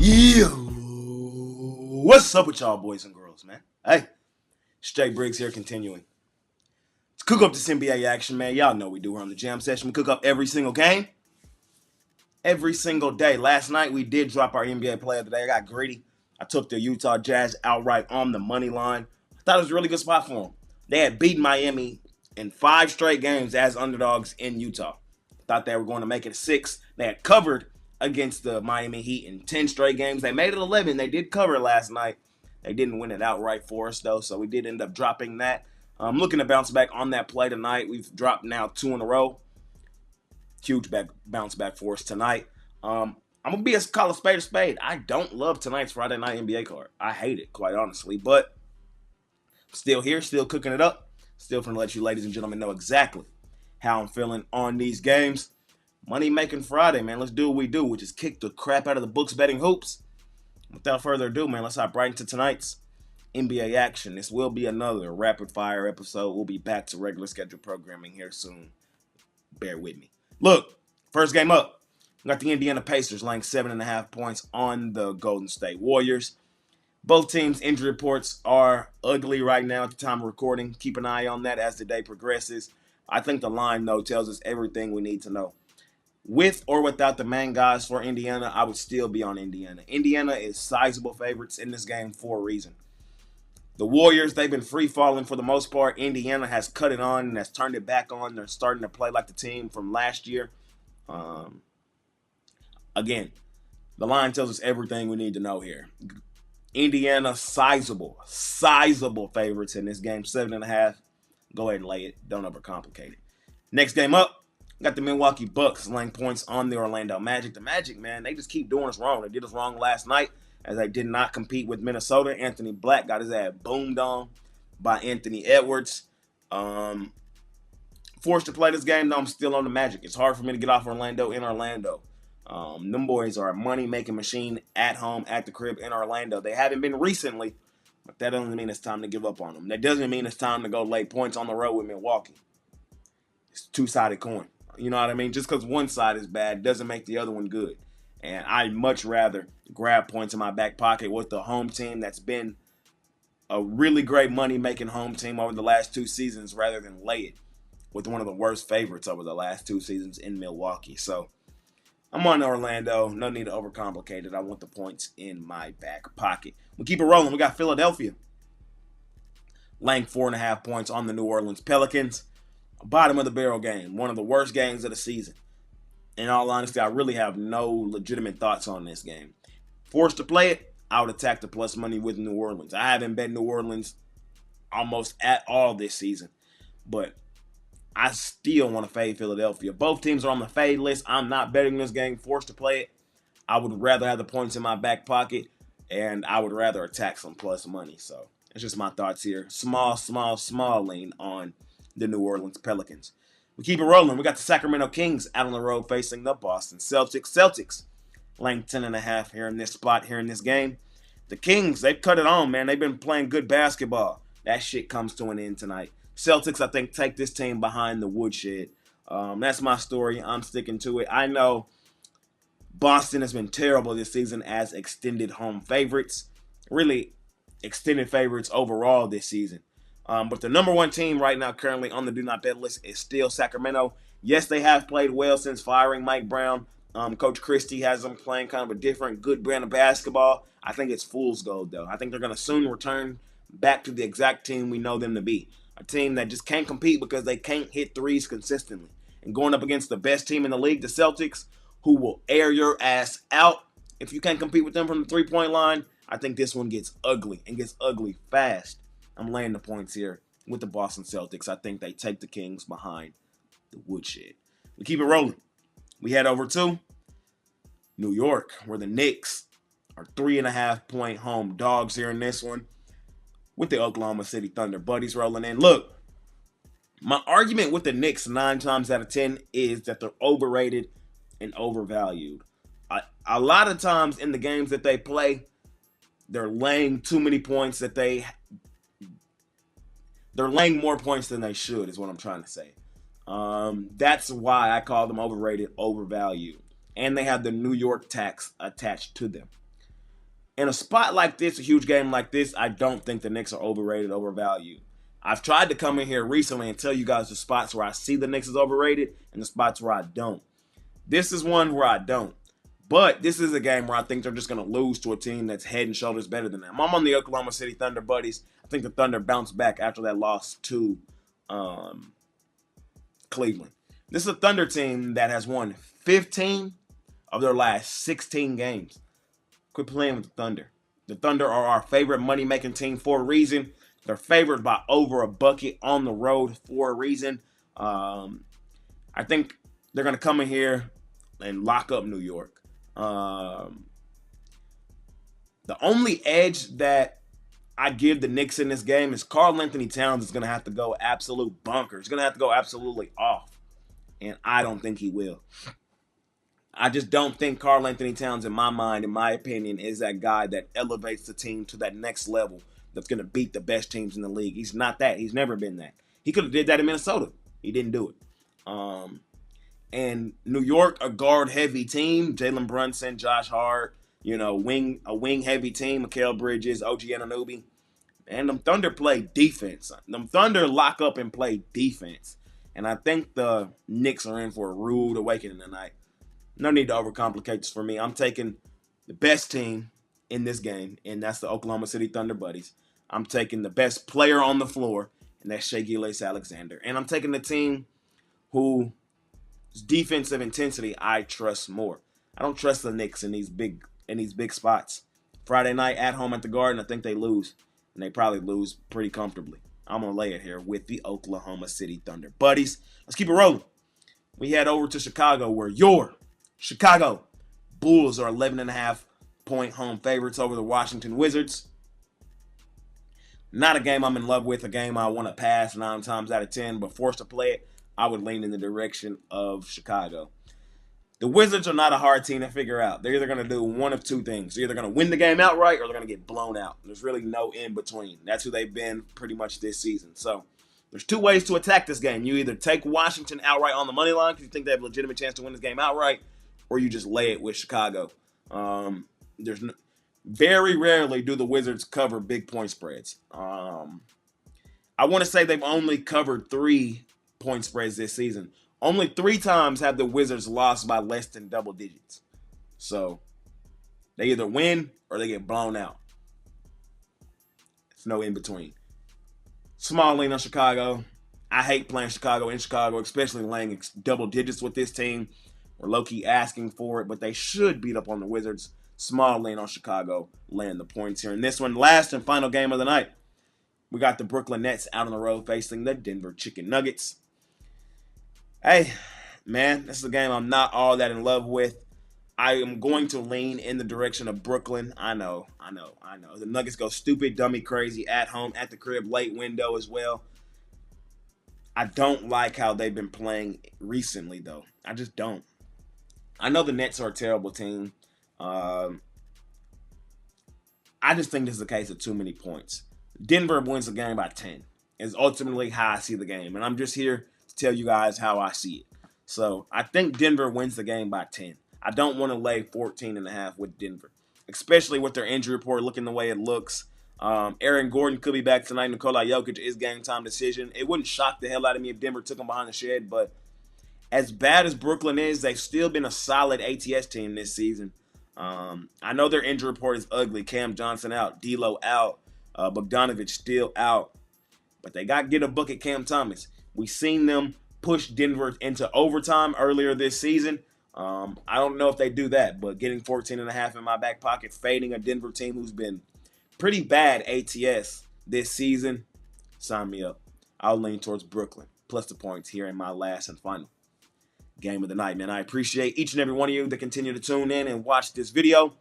Yo, what's up with y'all boys and girls, man? Hey, Straight Briggs here continuing. Let's cook up this NBA action, man. Y'all know we do. We're on the jam session. We cook up every single game, every single day. Last night we did drop our NBA player of the day. I got greedy. I took the Utah Jazz outright on the money line. I thought it was a really good spot for them. They had beaten Miami in 5 straight games as underdogs in Utah. Thought they were going to make it 6. They had covered against the Miami Heat in 10 straight games. They made it 11. They did cover last night. They didn't win it outright for us, though, so we did end up dropping that. I'm looking to bounce back on that play tonight. We've dropped now 2 in a row. Huge bounce back for us tonight. I'm going to call a spade a spade. I don't love tonight's Friday night NBA card. I hate it, quite honestly, but still here, still cooking it up. Still going to let you ladies and gentlemen know exactly how I'm feeling on these games. Money making Friday, man. Let's do what we do, which is kick the crap out of the books betting hoops. Without further ado, man, let's hop right into tonight's NBA action. This will be another rapid fire episode. We'll be back to regular scheduled programming here soon. Bear with me. Look, first game up. We got the Indiana Pacers laying 7.5 points on the Golden State Warriors. Both teams' injury reports are ugly right now at the time of recording. Keep an eye on that as the day progresses. I think the line, though, tells us everything we need to know. With or without the main guys for Indiana, I would still be on Indiana. Indiana is sizable favorites in this game for a reason. The Warriors, they've been free-falling for the most part. Indiana has cut it on and has turned it back on. They're starting to play like the team from last year. Again, the line tells us everything we need to know here. Indiana, sizable favorites in this game, 7.5. Go ahead and lay it. Don't overcomplicate it. Next game up. Got the Milwaukee Bucks laying points on the Orlando Magic. The Magic, man, they just keep doing us wrong. They did us wrong last night as they did not compete with Minnesota. Anthony Black got his ass boomed on by Anthony Edwards. Forced to play this game, though, I'm still on the Magic. It's hard for me to get off Orlando in Orlando. Them boys are a money-making machine at home, at the crib in Orlando. They haven't been recently, but that doesn't mean it's time to give up on them. That doesn't mean it's time to go lay points on the road with Milwaukee. It's a two-sided coin. You know what I mean? Just because one side is bad doesn't make the other one good. And I'd much rather grab points in my back pocket with the home team that's been a really great money-making home team over the last 2 seasons rather than lay it with one of the worst favorites over the last 2 seasons in Milwaukee. So I'm on Orlando. No need to overcomplicate it. I want the points in my back pocket. We keep it rolling. We got Philadelphia laying 4.5 points on the New Orleans Pelicans. Bottom of the barrel game, one of the worst games of the season. In all honesty, I really have no legitimate thoughts on this game. Forced to play it, I would attack the plus money with New Orleans. I haven't bet New Orleans almost at all this season, but I still want to fade Philadelphia. Both teams are on the fade list. I'm not betting this game. Forced to play it, I would rather have the points in my back pocket, and I would rather attack some plus money. So that's just my thoughts here. Small lean on the New Orleans Pelicans. We keep it rolling. We got the Sacramento Kings out on the road facing the Boston Celtics. Celtics laying 10.5 here in this spot, here in this game. The Kings, they've cut it on, man. They've been playing good basketball. That shit comes to an end tonight. Celtics, I think, take this team behind the woodshed. That's my story. I'm sticking to it. I know Boston has been terrible this season as extended home favorites. Really, extended favorites overall this season. But the number one team right now currently on the do not bet list is still Sacramento. Yes, they have played well since firing Mike Brown. Coach Christie has them playing kind of a different, good brand of basketball. I think it's fool's gold, though. I think they're going to soon return back to the exact team we know them to be. A team that just can't compete because they can't hit threes consistently. And going up against the best team in the league, the Celtics, who will air your ass out if you can't compete with them from the three-point line, I think this one gets ugly and gets ugly fast. I'm laying the points here with the Boston Celtics. I think they take the Kings behind the woodshed. We keep it rolling. We head over to New York, where the Knicks are 3.5 point home dogs here in this one, with the Oklahoma City Thunder buddies rolling in. Look, my argument with the Knicks 9 times out of 10 is that they're overrated and overvalued. A lot of times in the games that they play, they're laying too many points that they're laying more points than they should, is what I'm trying to say. That's why I call them overrated, overvalued. And they have the New York tax attached to them. In a spot like this, a huge game like this, I don't think the Knicks are overrated, overvalued. I've tried to come in here recently and tell you guys the spots where I see the Knicks is overrated and the spots where I don't. This is one where I don't. But this is a game where I think they're just going to lose to a team that's head and shoulders better than them. I'm on the Oklahoma City Thunder buddies. I think the Thunder bounced back after that loss to Cleveland. This is a Thunder team that has won 15 of their last 16 games. Quit playing with the Thunder. The Thunder are our favorite money-making team for a reason. They're favored by over a bucket on the road for a reason. I think they're going to come in here and lock up New York. The only edge that I give the Knicks in this game is Karl-Anthony Towns is going to have to go absolute bonkers. He's going to have to go absolutely off. And I don't think he will. I just don't think Karl-Anthony Towns, in my mind, in my opinion, is that guy that elevates the team to that next level that's going to beat the best teams in the league. He's not that. He's never been that. He could have did that in Minnesota. He didn't do it. And New York, a guard-heavy team. Jalen Brunson, Josh Hart, a wing-heavy team. Mikal Bridges, OG Anunoby. And them Thunder play defense. Them Thunder lock up and play defense. And I think the Knicks are in for a rude awakening tonight. No need to overcomplicate this for me. I'm taking the best team in this game, and that's the Oklahoma City Thunder buddies. I'm taking the best player on the floor, and that's Shai Gilgeous-Alexander. And I'm taking the team whose defensive intensity I trust more. I don't trust the Knicks in these big spots. Friday night at home at the Garden, I think they lose, and they probably lose pretty comfortably. I'm going to lay it here with the Oklahoma City Thunder buddies. Let's keep it rolling. We head over to Chicago, where your Chicago Bulls are 11.5-point home favorites over the Washington Wizards. Not a game I'm in love with, a game I want to pass 9 times out of 10, but forced to play it, I would lean in the direction of Chicago. The Wizards are not a hard team to figure out. They're either going to do one of two things. They're either going to win the game outright or they're going to get blown out. There's really no in between. That's who they've been pretty much this season. So there's two ways to attack this game. You either take Washington outright on the money line because you think they have a legitimate chance to win this game outright, or you just lay it with Chicago. Very rarely do the Wizards cover big point spreads. I want to say they've only covered 3 point spreads this season. Only 3 times have the Wizards lost by less than double digits. So they either win or they get blown out. It's no in between. Small lean on Chicago. I hate playing Chicago in Chicago, especially laying double digits with this team. We're low-key asking for it, but they should beat up on the Wizards. Small lean on Chicago, laying the points here. In this one, last and final game of the night, we got the Brooklyn Nets out on the road facing the Denver Chicken Nuggets. Hey, man, this is a game I'm not all that in love with. I am going to lean in the direction of Brooklyn. I know. The Nuggets go stupid, dummy, crazy at home, at the crib, late window as well. I don't like how they've been playing recently, though. I just don't. I know the Nets are a terrible team. I just think this is a case of too many points. Denver wins the game by 10. Is ultimately how I see the game. And I'm just here to tell you guys how I see it. So I think Denver wins the game by 10. I don't want to lay 14.5 with Denver, especially with their injury report looking the way it looks. Aaron Gordon could be back tonight. Nikola Jokic is game time decision. It wouldn't shock the hell out of me if Denver took him behind the shed, but as bad as Brooklyn is, they've still been a solid ATS team this season. I know their injury report is ugly. Cam Johnson out, D'Lo out, Bogdanovic still out, but they got to get a bucket Cam Thomas. We've seen them push Denver into overtime earlier this season. I don't know if they do that, but getting 14.5 in my back pocket, fading a Denver team who's been pretty bad ATS this season, sign me up. I'll lean towards Brooklyn, plus the points here in my last and final game of the night, man. I appreciate each and every one of you that continue to tune in and watch this video.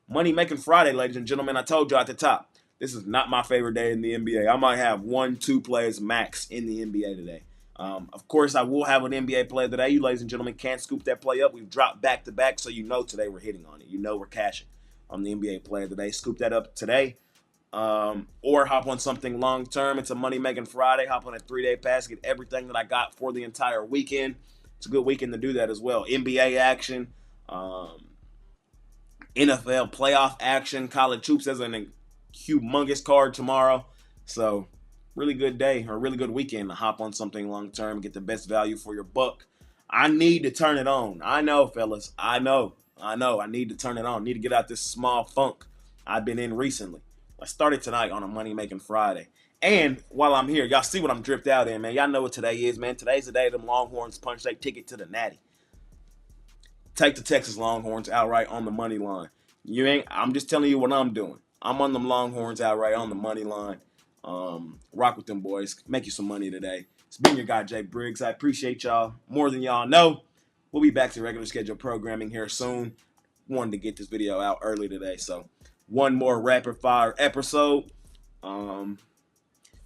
Money Making Friday, ladies and gentlemen. I told you at the top, this is not my favorite day in the NBA. I might have 1-2 plays max in the NBA today. Of course, I will have an NBA play today. You, ladies and gentlemen, can't scoop that play up. We've dropped back-to-back, so you know today we're hitting on it. You know we're cashing on the NBA play of the day. Scoop that up today. Or hop on something long-term. It's a Money Making Friday. Hop on a 3-day pass. Get everything that I got for the entire weekend. It's a good weekend to do that as well. NBA action. NFL playoff action. College hoops has a humongous card tomorrow. So, really good day or really good weekend to hop on something long term and get the best value for your buck. I need to turn it on. I know, fellas. I know. I need to turn it on. I need to get out this small funk I've been in recently. I started tonight on a Money Making Friday. And while I'm here, y'all see what I'm dripped out in, man. Y'all know what today is, man. Today's the day them Longhorns punch their ticket to the Natty. Take the Texas Longhorns outright on the money line. I'm just telling you what I'm doing. I'm on them Longhorns outright on the money line. Rock with them boys. Make you some money today. It's been your guy, Jay Briggs. I appreciate y'all more than y'all know. We'll be back to regular scheduled programming here soon. Wanted to get this video out early today, so one more rapid fire episode.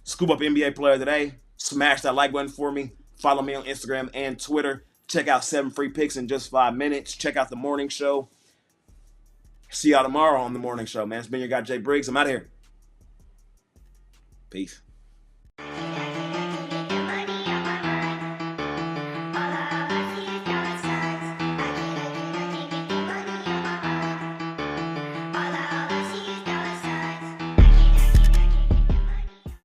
Scoop up NBA player today. Smash that like button for me. Follow me on Instagram and Twitter. Check out 7 free picks in just 5 minutes. Check out the morning show. See y'all tomorrow on the morning show, man. It's been your guy, Jay Briggs. I'm out of here. Peace.